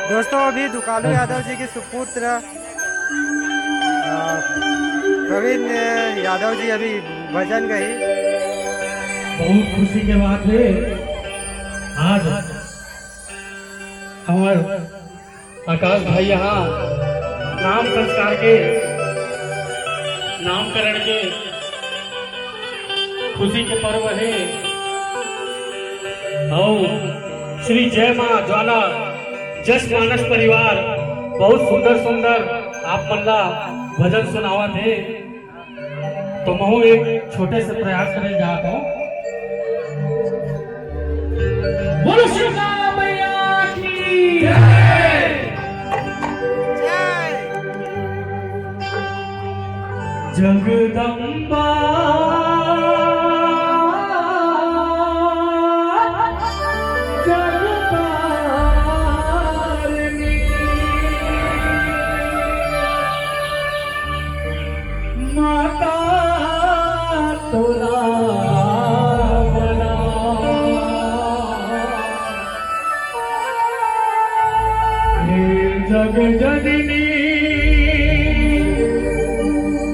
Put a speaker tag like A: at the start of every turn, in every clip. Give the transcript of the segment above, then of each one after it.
A: दोस्तों अभी दुकालू यादव जी के सुपुत्र प्रवीण यादव जी अभी भजन गई।
B: बहुत खुशी के बात है। आज हमारे आकाश भाई यहाँ नाम संस्कार के नामकरण के खुशी के पर्व है और श्री जय मां ज्वाला जस मानस परिवार बहुत सुंदर सुंदर आप मल्ला भजन सुनावत है। तो मैं एक छोटे से प्रयास करने जाता हूँ। बोलो शिवका मैया की जय। जगदम्बा माता तोरा बना हे जग जननी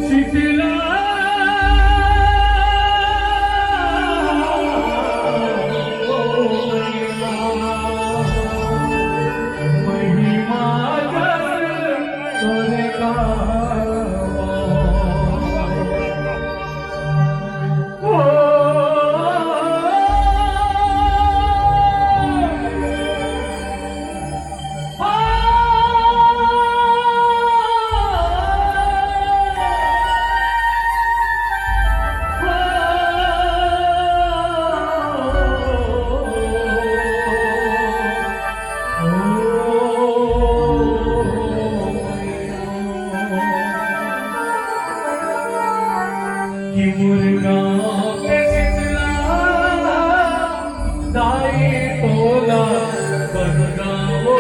B: शीतला महिमा जस तोरे का कि मुर्गा पे शीतला दाई तोला बनगाओ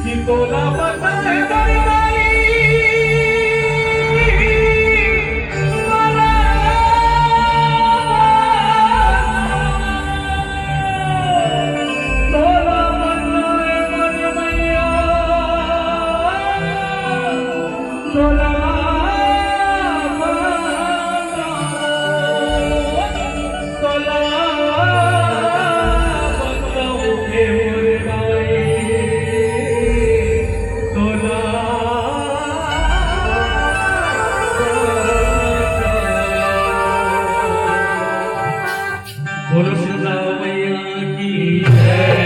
B: कि तोला बताए दाई दाई तोला बताए मन मैया तोला तोला बताओ के मुर्गाई तोला बोलो शिवका मैया की जय।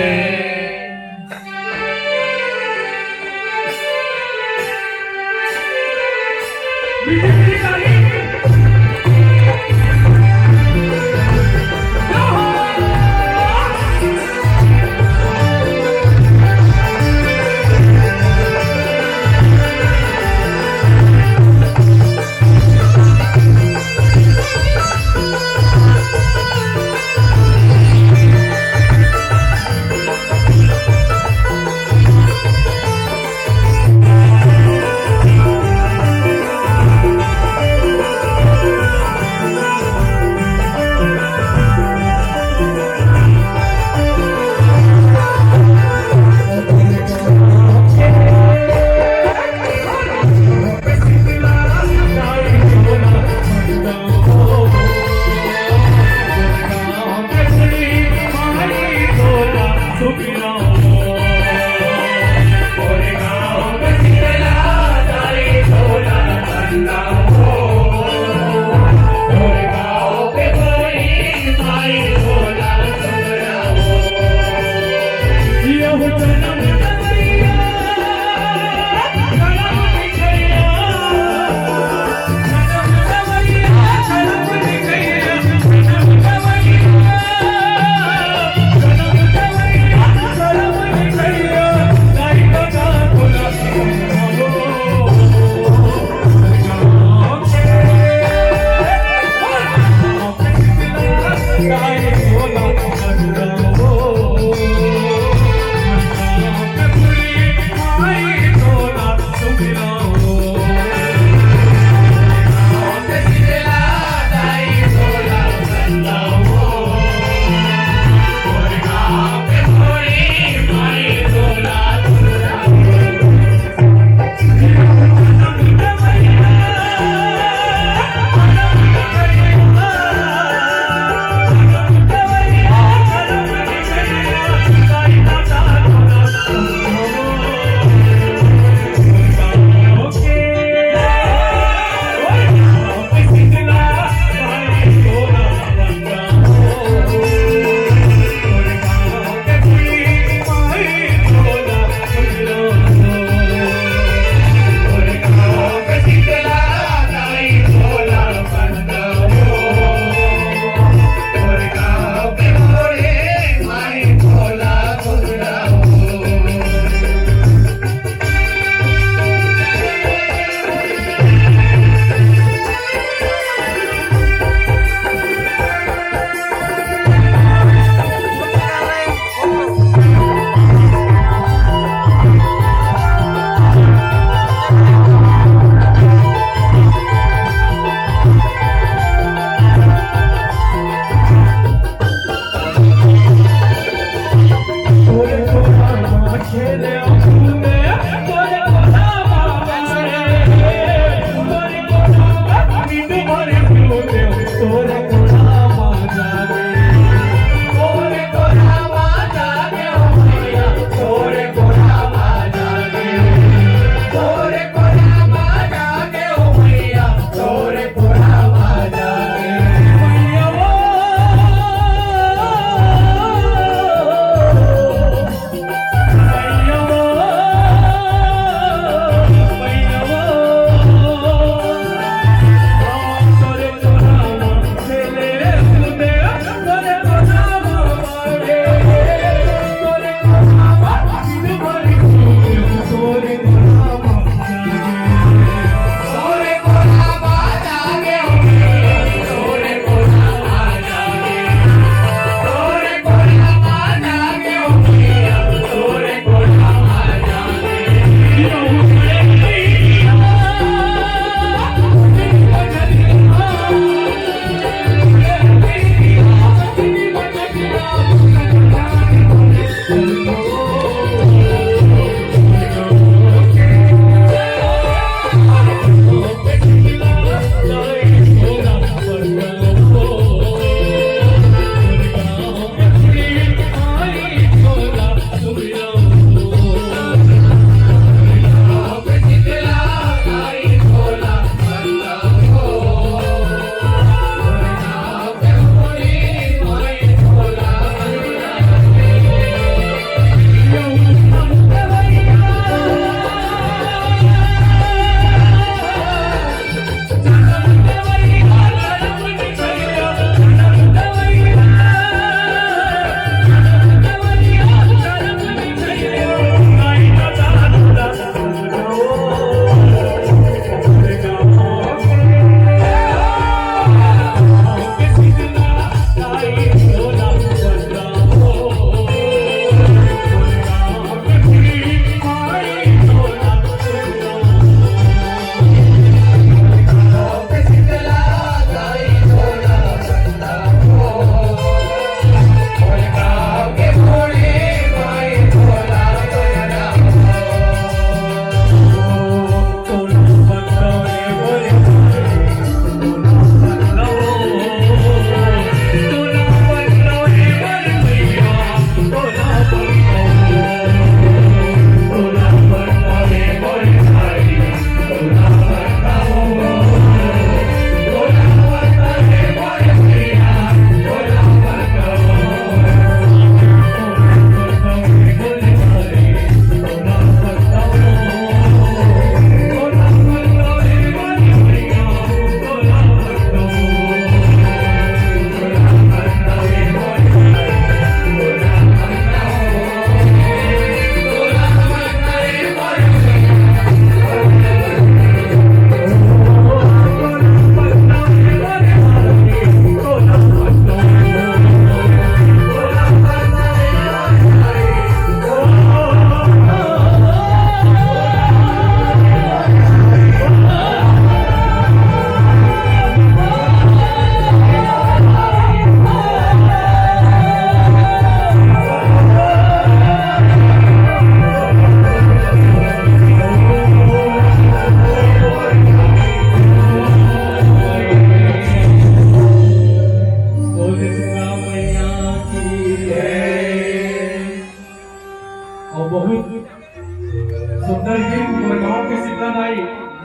B: सुंदर गीत मोर गांव के सिद्धन आई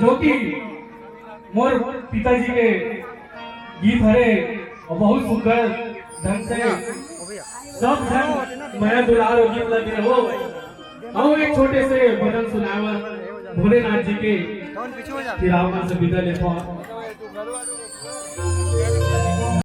B: जो कि मोर पिताजी के गीत हरे और बहुत सुंदर ढंग से सब जन मैं दुलार और गीत लगे हो और एक छोटे से भजन सुनावा भोलेनाथ जी के
A: कौन पीछे हो जा
B: फिर आपका से विदा लेता